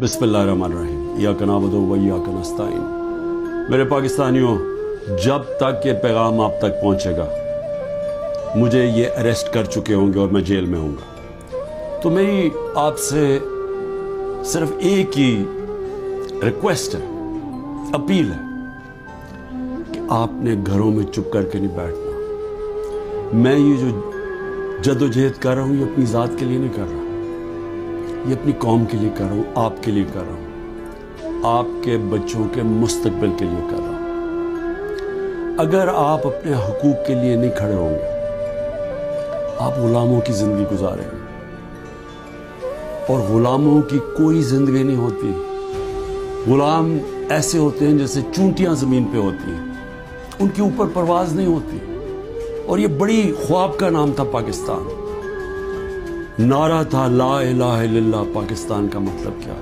बिस्मिल्लाहिर्रहमानिर्रहीम इय्याका नअबुदु व इय्याका नस्तईन। मेरे पाकिस्तानियों, जब तक ये पैगाम आप तक पहुंचेगा, मुझे ये अरेस्ट कर चुके होंगे और मैं जेल में होऊंगा। तो मेरी आपसे सिर्फ एक ही रिक्वेस्ट है, अपील है कि आपने घरों में चुप करके नहीं बैठना। मैं ये जो जदोजहद कर रहा हूँ, ये अपनी ज़ात के लिए नहीं कर रहा, ये अपनी कौम के लिए कर रहा हूँ, आपके लिए कर रहा हूँ, आपके बच्चों के मुस्तकबिल के लिए कर रहा हूँ। अगर आप अपने हकूक़ के लिए नहीं खड़े होंगे, आप गुलामों की ज़िंदगी गुजारेंगे, और गुलामों की कोई ज़िंदगी नहीं होती। गुलाम ऐसे होते हैं जैसे चूंटियाँ ज़मीन पे होती हैं, उनके ऊपर परवाज़ नहीं होती। और ये बड़ी ख्वाब का नाम था पाकिस्तान, नारा था ला इलाहा इल्लल्लाह। पाकिस्तान का मतलब क्या?